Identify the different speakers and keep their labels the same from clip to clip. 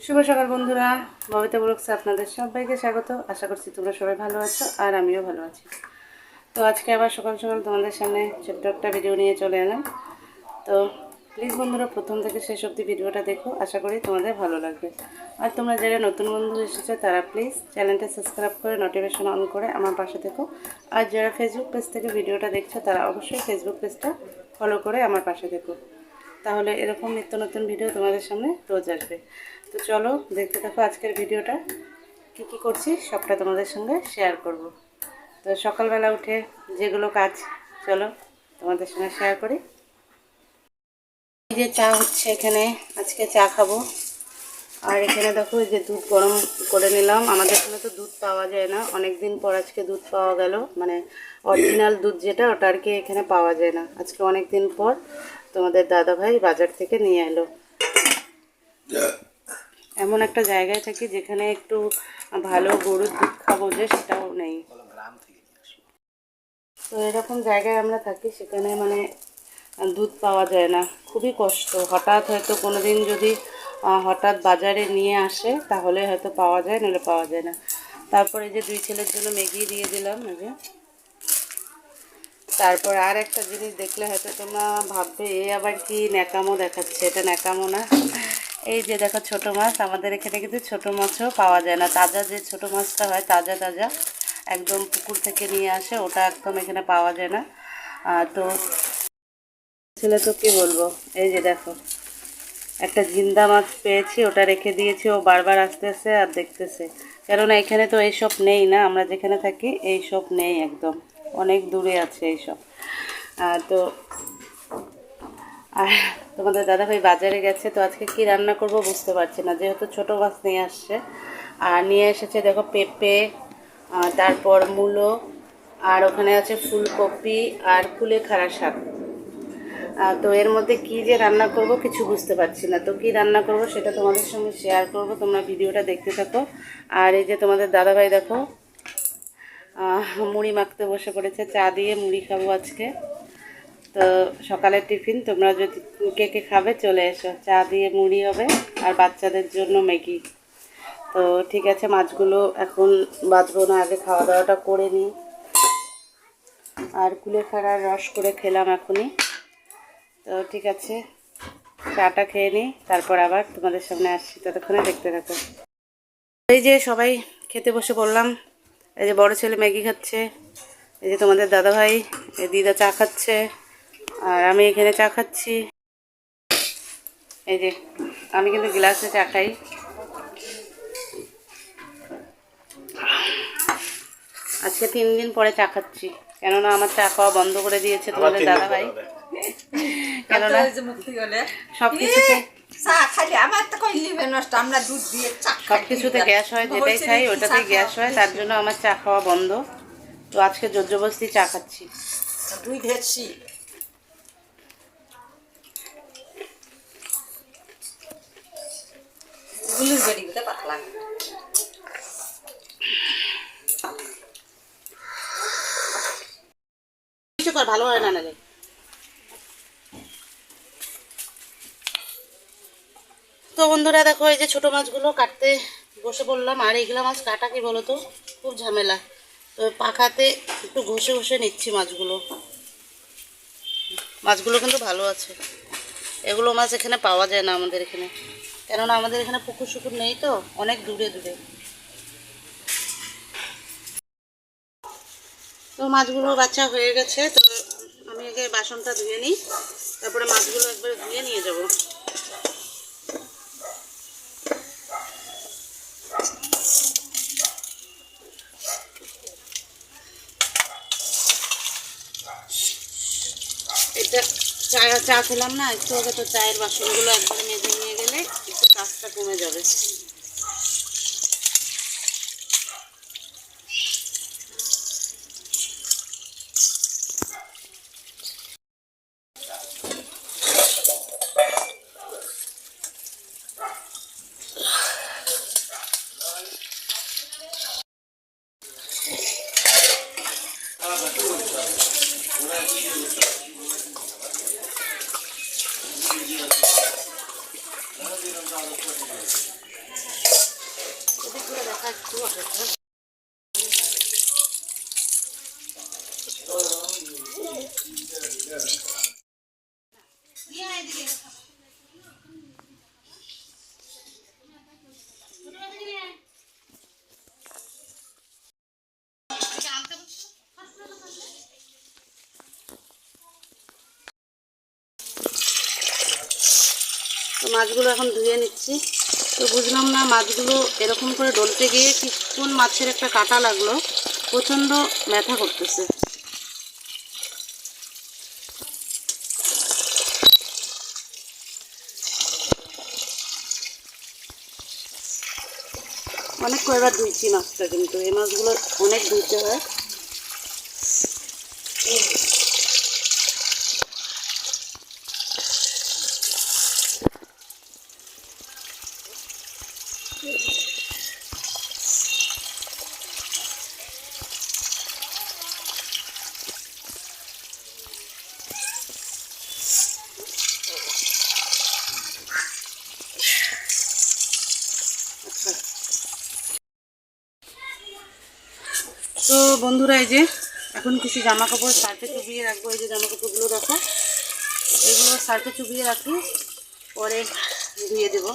Speaker 1: শুভ সকাল বন্ধুরা, ববিতা ব্লগসে আপনাদের সবাইকে স্বাগত। আশা করছি তোমরা সবাই ভালো আছো আর আমিও ভালো আছি। তো আজকে আবার সকাল সকাল তোমাদের সামনে ছোট্ট একটা ভিডিও নিয়ে চলে এলাম। তো প্লিজ বন্ধুরা প্রথম থেকে শেষ অবধি ভিডিওটা দেখো, আশা করি তোমাদের ভালো লাগবে। আর তোমরা যারা নতুন বন্ধু এসেছো তারা প্লিজ চ্যানেলটা সাবস্ক্রাইব করে নোটিফিকেশন অন করে আমার পাশে থেকো। আর যারা ফেসবুক পেজ থেকে ভিডিওটা দেখছো তারা অবশ্যই ফেসবুক পেজটা ফলো করে আমার পাশে থেকো, তাহলে এরকম নিত্য নতুন ভিডিও তোমাদের সামনে রোজ আসবে। তো চলো দেখতে থাকো আজকের ভিডিওটা, কী কী করছি সবটা তোমাদের সঙ্গে শেয়ার করব। তো সকালবেলা উঠে যেগুলো কাজ, চলো তোমাদের সঙ্গে শেয়ার করি। এই যে চা হচ্ছে, এখানে আজকে চা খাবো। আর এখানে দেখো এই যে দুধ গরম করে নিলাম। আমাদের এখানে তো দুধ পাওয়া যায় না, অনেক দিন পর আজকে দুধ পাওয়া গেল, মানে অরিজিনাল দুধ যেটা ওটা আর কি এখানে পাওয়া যায় না। আজকে অনেক দিন পর তোমাদের দাদাভাই বাজার থেকে নিয়ে এলো। এমন একটা জায়গায় থাকি যেখানে একটু ভালো গরুর দুধ খাবো যে সেটাও নেই। তো এরকম জায়গায় আমরা থাকি, সেখানে মানে দুধ পাওয়া যায় না, খুবই কষ্ট। হঠাৎ হয়তো কোনো দিন যদি হঠাৎ বাজারে নিয়ে আসে তাহলে হয়তো পাওয়া যায়, নাহলে পাওয়া যায় না। তারপরে যে দুই ছেলের জন্য ম্যাগি দিয়ে দিলাম এই যে। তারপর আর একটা জিনিস দেখলে হয়তো তোমরা ভাববে এ আবার কি ন্যাকামো দেখাচ্ছে, এটা ন্যাকামো না। এই যে দেখো ছোট মাছ, আমাদের এখানে কিন্তু ছোট মাছও পাওয়া যায় না। তাজা যে ছোট মাছটা হয় তাজা তাজা একদম পুকুর থেকে নিয়ে আসে, ওটা একদম এখানে পাওয়া যায় না। তো ছেলে তো কী বলবো, এই যে দেখো একটা জিন্দা মাছ পেয়েছি, ওটা রেখে দিয়েছি। ও বারবার আসতেছে আর দেখতেছে, কেননা এখানে তো এইসব নেই না, আমরা যেখানে থাকি এইসব নেই, একদম অনেক দূরে আছে এইসব। তো আর তোমাদের দাদাভাই বাজারে গেছে, তো আজকে কি রান্না করব বুঝতে পারছি না, যেহেতু ছোটো মাছ নিয়ে আসছে। আর নিয়ে এসেছে দেখো পেঁপে, তারপর মূলো, আর ওখানে আছে ফুলকপি আর কুলেখাড়া শাক। তো এর মধ্যে কি যে রান্না করব কিছু বুঝতে পারছি না। তো কি রান্না করব সেটা তোমাদের সঙ্গে শেয়ার করব, তোমরা ভিডিওটা দেখতে থাকো। আর এই যে তোমাদের দাদাভাই দেখো মুড়ি মাখতে বসে পড়েছে, চা দিয়ে মুড়ি খাবো আজকে। তো সকালের টিফিন তোমরা যদি কে কে খাবে চলে এসো, চা দিয়ে মুড়ি হবে আর বাচ্চাদের জন্য ম্যাগি। তো ঠিক আছে, মাছগুলো এখন বাঁধবো না, আগে খাওয়া দাওয়াটা করে নিই। আর কুলেখাড়ার রস করে খেলাম এখনই। তো ঠিক আছে, চাটা খেয়ে নিই, তারপর আবার তোমাদের সামনে আসছি, ততক্ষণে দেখতে থাকো। এই যে সবাই খেতে বসে পড়লাম। এই যে বড় ছেলে ম্যাগি খাচ্ছে, এই যে তোমাদের দাদাভাই দিদা চা খাচ্ছে, আর আমি এখানে চা খাচ্ছি। এই যে আমি কিন্তু গ্লাসে চা খাই। আজকে 3 দিন পরে চা খাচ্ছি, কেননা আমার চা খাওয়া বন্ধ করে দিয়েছে তোমাদের দাদাভাই। কেননা সব কিছুতে সব কিছুতে গ্যাস হয়, যেটাই খাই ওটাতেই গ্যাস হয়, তার জন্য আমার চা খাওয়া বন্ধ। তো আজকে জোরজবস্তি চা খাচ্ছি। ভালো হয় না নালে। তো বন্ধুরা দেখো এই যে ছোটো মাছগুলো কাটতে বসে পড়লাম। আর এইগুলো মাছ কাটা কি বলো তো খুব ঝামেলা, তো পাখাতে একটু ঘষে ঘষে নিচ্ছি মাছগুলো। মাছগুলো কিন্তু ভালো আছে, এগুলো মাছ এখানে পাওয়া যায় না আমাদের এখানে, কেননা আমাদের এখানে পুকুর শুকুর নেই, তো অনেক দূরে দূরে। তো মাছগুলো বাচ্চা হয়ে গেছে, তো আমি আগে বাসনটা ধুয়ে নিই, তারপরে মাছগুলো একবার ধুয়ে নিয়ে যাব। এটা চা খেলাম না একটু আগে, তো চায়ের বাসনগুলো একবার মেজে নিয়ে গেলে একটু কাজটা কমে যাবে। এদিকগুলো দেখা একটু অপেক্ষা। তো মাছগুলো এখন ধুয়ে নিচ্ছি। তো বুঝলাম না মাছগুলো এরকম করে ডলতে গিয়ে কোন মাছের একটা কাঁটা লাগলো, প্রচণ্ড ব্যথা করতেছে। অনেক কয়েকবার ধুইছি মাছটা, কিন্তু এই মাছগুলো অনেক ধুইতে হয়। তো বন্ধুরা, এই যে এখন কিছু জামা কাপড় সার্ফে চুবিয়ে রাখবো। এই যে জামা কাপড়গুলো দেখো, এগুলো সার্ফে চুবিয়ে রাখি, পরে ধুয়ে দেবো।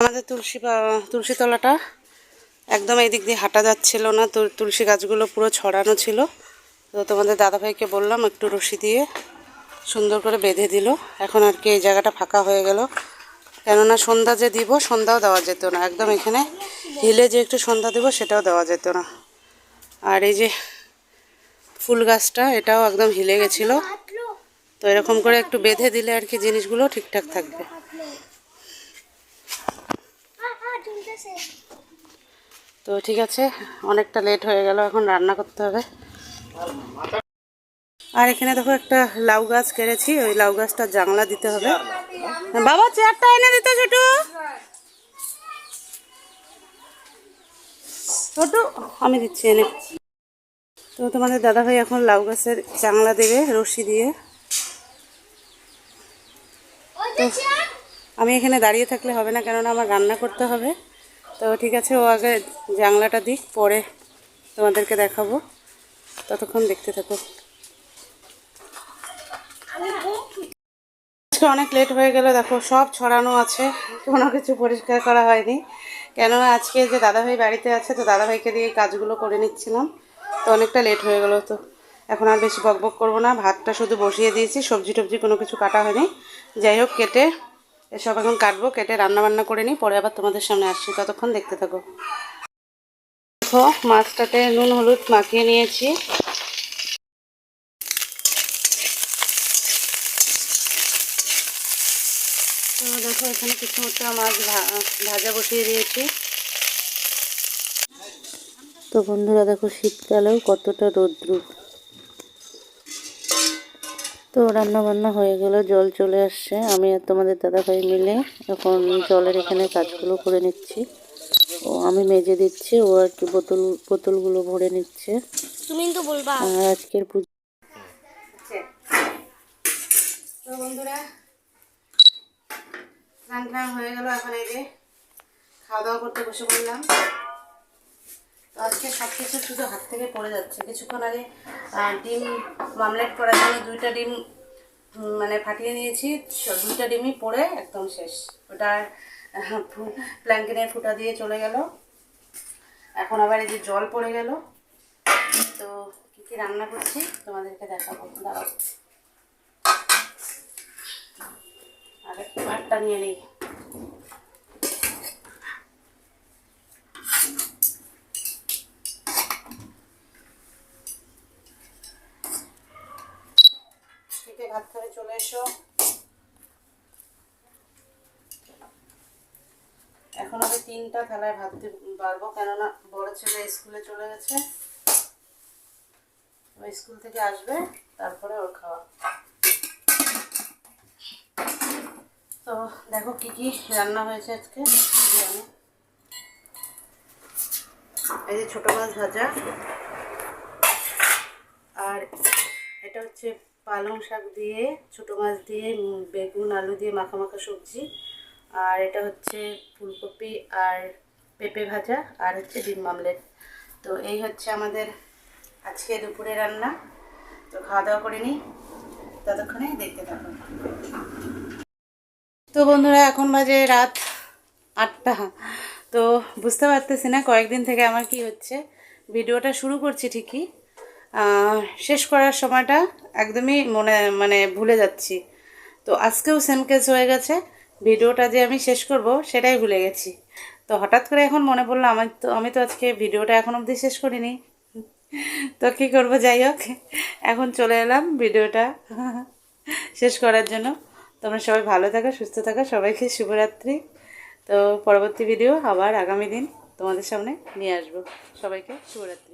Speaker 1: আমাদের তুলসী তলাটা একদম এই দিক দিয়ে হাঁটা যাচ্ছিল না, তো তুলসী গাছগুলো পুরো ছড়ানো ছিল। তো তোমাদের দাদাভাইকে বললাম একটু রশি দিয়ে সুন্দর করে বেঁধে দিল। এখন আর কি এই জায়গাটা ফাঁকা হয়ে গেল, কেননা সন্ধ্যা যে দিব, সন্ধ্যাও দেওয়া যেত না। একদম এখানে হিলে যে একটু সন্ধ্যা দেবো সেটাও দেওয়া যেত না। আর এই যে ফুল গাছটা, এটাও একদম হিলে গেছিলো। তো এরকম করে একটু বেঁধে দিলে আর কি জিনিসগুলো ঠিকঠাক থাকবে। তো ঠিক আছে, অনেকটা লেট হয়ে গেল, এখন রান্না করতে হবে। আর এখানে দেখো একটা লাউ গাছ কেড়েছি, ওই লাউ গাছটা জানলা দিতে হবে। বাবা চেয়ারটা এনে দিতে ছোটু, ছোটু আমি দিচ্ছি এনে। তো তোমাদের দাদাভাই এখন লাউ গাছের জানলা দেবে রশি দিয়ে। তো আমি এখানে দাঁড়িয়ে থাকলে হবে না, কেননা আমার রান্না করতে হবে। তো ঠিক আছে, ও আগে জানলাটা দিক, পরে তোমাদেরকে দেখাবো, ততক্ষণ দেখতে থাকো। আজকে অনেক লেট হয়ে গেল, দেখো সব ছড়ানো আছে, কোনো কিছু পরিষ্কার করা হয়নি। কেননা আজকে যে দাদাভাই বাড়িতে আছে, তো দাদাভাইকে দিয়ে কাজগুলো করে নিচ্ছিলাম, তো অনেকটা লেট হয়ে গেল। তো এখন আর বেশি বকবক করবো না, ভাতটা শুধু বসিয়ে দিয়েছি, সবজি টবজি কোনো কিছু কাটা হয়নি। যাই হোক, কেটে এসব এখন কাটবো, কেটে রান্না বান্না করে নিই, পরে আবার তোমাদের সামনে আসছি, ততক্ষণ দেখতে থাকো। দেখো মাছটাতে নুন হলুদ মাখিয়ে নিয়েছি। তো দেখো এখানে কিছু একটা মাছ ভাজা বসিয়ে দিয়েছি। তো বন্ধুরা দেখো, শীতকালেও কতটা রৌদ্র। তো রান্না বান্না হয়ে গেল, জল চলে আসছে। আমি আর তোমাদের দাদাভাই মিলে এখন জলের এখানে কাজগুলো করে নিচ্ছি। ও আমি মেজে দিচ্ছি, ও আর কি বোতলগুলো ভরে নিচ্ছে। তুমি তো বলবা। আর আজকের পুজো। তো বন্ধুরা, রান্না হয়ে গেল, এখন এই যে খাওয়া দাওয়া করতে বসে পড়লাম। তো আজকে সব কিছু শুধু হাত থেকে পড়ে যাচ্ছে। কিছুক্ষণ আগে ডিম মামলেট করার জন্য 2টা ডিম মানে ফাটিয়ে নিয়েছি, 2টা ডিমই পড়ে একদম শেষ। ওটা প্ল্যাঙ্কেনের ফুটা দিয়ে চলে গেল। এখন আবার এই যে জল পড়ে গেল। তো কী কী রান্না করছি তোমাদেরকে দেখাবো, দাঁড়াও আগে ভাতটা নিয়ে নিই। ভাত খাবে চলে এসো। এখন আমি 3টা থালায় ভাত বাড়বো, কেননা বড় ছেলে স্কুলে চলে গেছে, ওই স্কুল থেকে আসবে তারপরে ওর খাওয়া। তো দেখো কি কি রান্না হয়েছে আজকে। এই যে ছোটো মাছ ভাজা, আর এটা হচ্ছে পালং শাক দিয়ে ছোটো মাছ দিয়ে বেগুন আলু দিয়ে মাখা মাখা সবজি, আর এটা হচ্ছে ফুলকপি আর পেঁপে ভাজা, আর হচ্ছে ডিম মামলেট। তো এই হচ্ছে আমাদের আজকে দুপুরে রান্না। তো খাওয়া দাওয়া করে নিই, ততক্ষণে দেখতে থাকুন। তো বন্ধুরা এখন বাজে রাত 8টা। তো বুঝতে পারতেছি না কয়েকদিন থেকে আমার কি হচ্ছে, ভিডিওটা শুরু করছি ঠিকই, শেষ করার সময়টা একদমই মানে ভুলে যাচ্ছি। তো আজকেও সেম কেস হয়ে গেছে, ভিডিওটা যে আমি শেষ করব সেটাই ভুলে গেছি। তো হঠাৎ করে এখন মনে পড়লো আমি তো আজকে ভিডিওটা এখন অবধি শেষ করিনি। তো কী করবো, যাই হোক এখন চলে এলাম ভিডিওটা শেষ করার জন্য। তোমরা সবাই ভালো থাকো, সুস্থ থাকো, সবাইকে শুভরাত্রি। তো পরবর্তী ভিডিও আবার আগামী দিন তোমাদের সামনে নিয়ে আসবো। সবাইকে শুভরাত্রি।